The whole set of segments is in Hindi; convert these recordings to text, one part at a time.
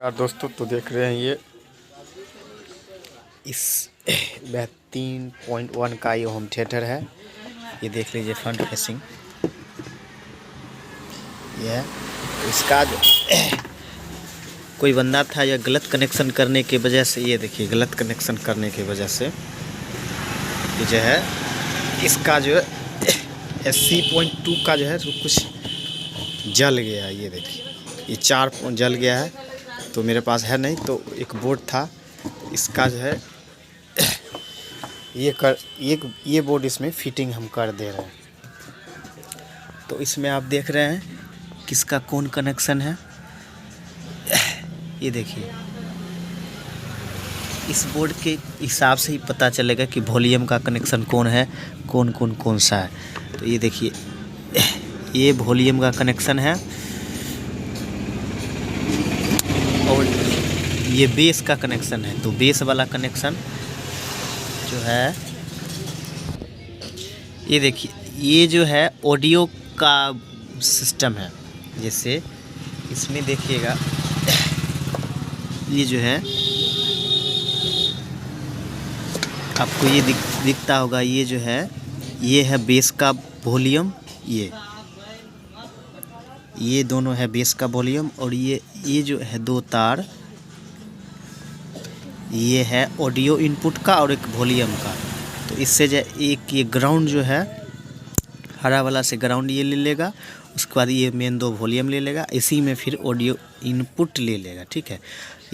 यार दोस्तों तो देख रहे हैं ये इस 3.1 का ये होम थिएटर है। ये देख लीजिए फ्रंट फेसिंग ये है। इसका जो कोई बंदा था या गलत कनेक्शन करने की वजह से, ये देखिए गलत कनेक्शन करने की वजह से ये जो है इसका जो 80.2 का जो है कुछ जल गया है। ये देखिए ये 4 जल गया है। तो मेरे पास है नहीं, तो एक बोर्ड था इसका जो है ये बोर्ड इसमें फिटिंग हम कर दे रहे हैं। तो इसमें आप देख रहे हैं किसका कौन कनेक्शन है। ये देखिए इस बोर्ड के हिसाब से ही पता चलेगा कि वॉल्यूम का कनेक्शन कौन है, कौन सा है। तो ये देखिए ये वॉल्यूम का कनेक्शन है और ये बेस का कनेक्शन है। तो बेस वाला कनेक्शन जो है ये देखिए ये जो है ऑडियो का सिस्टम है। जैसे इसमें देखिएगा ये जो है आपको ये दिखता होगा, ये जो है ये है बेस का वॉल्यूम, ये दोनों है बेस का वॉल्यूम। और ये जो है दो तार ये है ऑडियो इनपुट का और एक वॉल्यूम का। तो इससे जो एक ये ग्राउंड जो है हरा वाला से ग्राउंड ये ले लेगा, उसके बाद ये मेन दो वॉल्यूम ले लेगा, इसी में फिर ऑडियो इनपुट ले लेगा। ठीक है,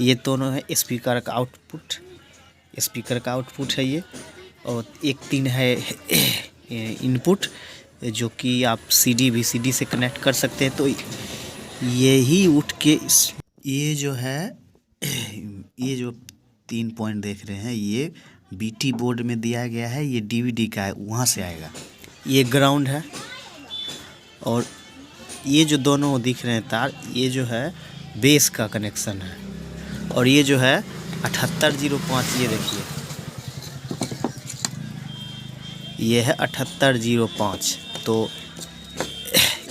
ये दोनों है स्पीकर का आउटपुट, है ये। और एक 3 है इनपुट जो कि आप VCD से कनेक्ट कर सकते हैं। तो यही उठ के ये जो है ये जो 3 पॉइंट देख रहे हैं ये BT बोर्ड में दिया गया है, ये DVD का है, वहाँ से आएगा। ये ग्राउंड है और ये जो दोनों दिख रहे हैं तार ये जो है बेस का कनेक्शन है। और ये जो है 7805, ये देखिए ये है 7805। तो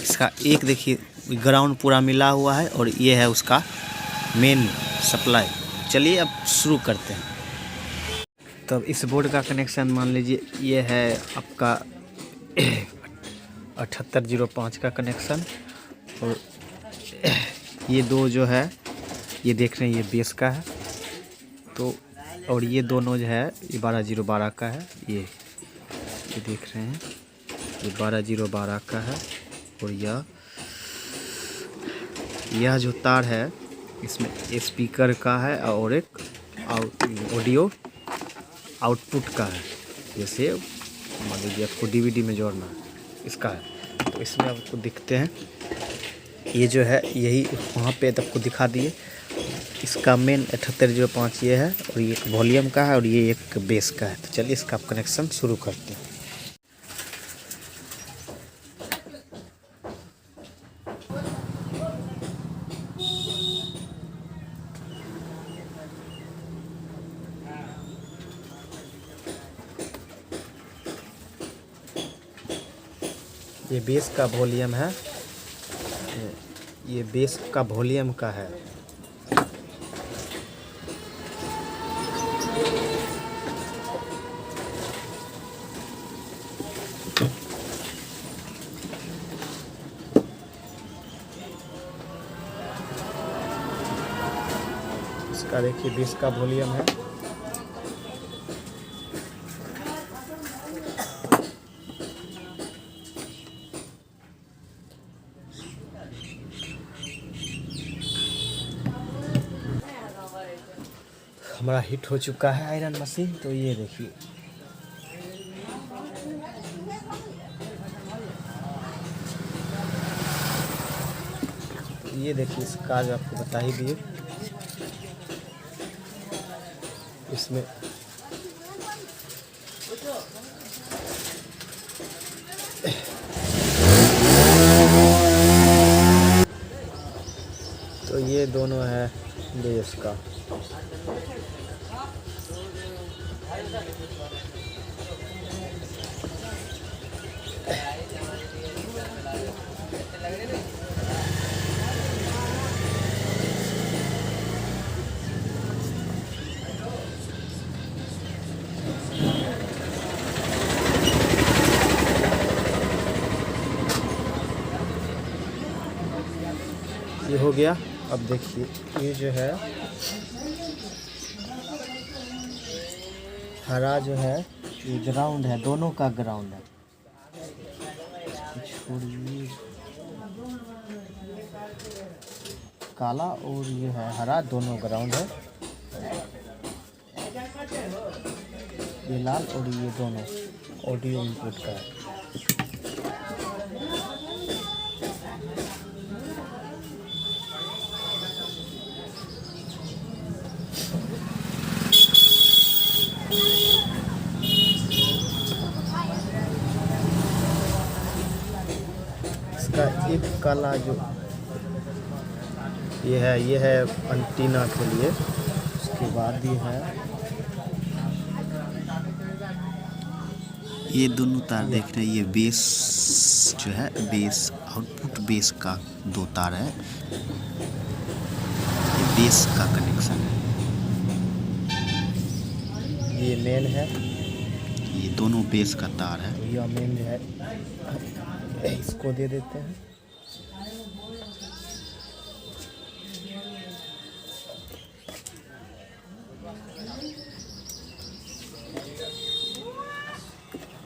इसका एक देखिए ग्राउंड पूरा मिला हुआ है और ये है उसका मेन सप्लाई। चलिए अब शुरू करते हैं। तब इस बोर्ड का कनेक्शन मान लीजिए ये है आपका 7805 का कनेक्शन। और ये दो जो है ये देख रहे हैं ये बेस का है। तो और ये दोनों जो है ये 12012 का है। ये देख रहे हैं ये 12012 का है। और यह जो तार है इसमें स्पीकर का है और एक ऑडियो आउटपुट का है। जैसे मान लीजिए आपको DVD में जोड़ना है इसका है। तो इसमें आपको दिखते हैं ये जो है यही वहाँ पे आपको दिखा दिए। इसका मेन 7805 ये है और ये एक वॉल्यूम का है और ये एक बेस का है। तो चलिए इसका कनेक्शन शुरू करते हैं। ये बेस का वॉल्यूम है, ये बेस का वॉल्यूम का है। इसका देखिए बेस का वॉल्यूम है। हमारा हिट हो चुका है आयरन मशीन। तो ये देखिए ये देखिए इसका जो आपको बता ही दिए इसमें तो ये दोनों है बेस का। हो गया। अब देखिए ये जो है हरा जो है ये ग्राउंड है, दोनों का ग्राउंड है। छोड़िए, काला और ये है हरा, दोनों ग्राउंड है। ये लाल और ये दोनों ऑडियो इनपुट का है। इसका एक काला जो ये है एंटीना के लिए। उसके बाद ये दोनों तार देख रहे हैं, ये बेस जो है, बेस आउटपुट बेस का 2 तार है। ये बेस का कनेक्शन है, ये मेन है, ये दोनों बेस का तार है। यह मेन जो है इसको दे देते हैं।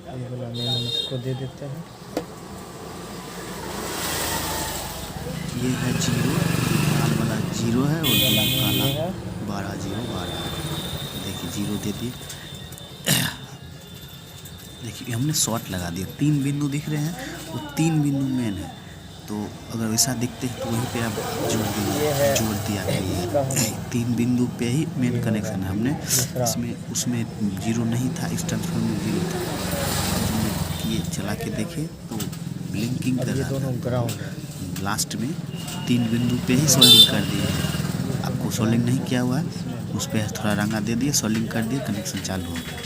ये वाला मेन हम इसको दे देते हैं। ये है 0, लाल वाला 0 है और काला 12 0 12। देखिए 0 दे दिए। देखिए हमने शॉर्ट लगा दिया, 3 बिंदु दिख रहे हैं, वो 3 बिंदु मेन है। तो अगर वैसा दिखते हैं तो वहीं पे आप जोड़ दिया है। ये 3 बिंदु पे ही मेन कनेक्शन है। हमने उसमें 0 नहीं था, इस ट्रांसफार्मर में 0 था। हमने ये चला के देखे तो ब्लिंकिंग कर रहा था। ग्राउंड है, लास्ट में 3 बिंदु पे ही सोल्डिंग कर दिए। आपको सोल्डिंग नहीं किया हुआ है, उस पर थोड़ा रंगा दे दिए, सोल्डिंग कर दिए, कनेक्शन चालू हो गया।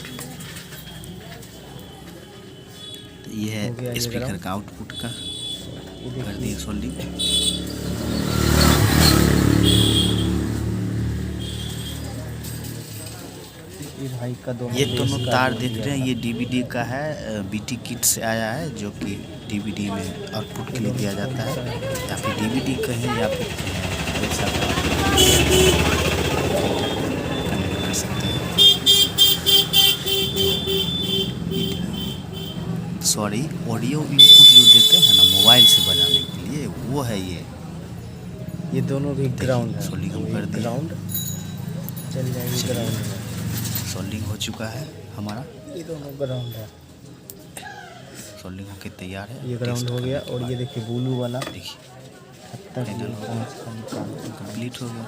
तो ये है स्पीकर का आउटपुट का, कर दिए सोल्डिंग। ये दोनों तार देख रहे हैं, ये डीवीडी का है, बीटी किट से आया है, जो कि डीवीडी में आउटपुट के लिए दिया जाता है। या फिर डीवीडी कहें या फिर वैसा कनेक्ट कर सकते हैं। सॉरी, ऑडियो इनपुट जो देते हैं ना मोबाइल से बजाने के लिए, वो है ये दोनों भी ग्राउंड है। सोल्डिंग हम कर दिए, ग्राउंड चल जाएगी। ग्राउंड है, सोल्डिंग हो चुका है हमारा। ये दोनों ग्राउंड है, सोल्डिंग होके तैयार है। ये ग्राउंड हो गया। और ये देखिए ब्लू वाला, देखिए कंप्लीट हो गया।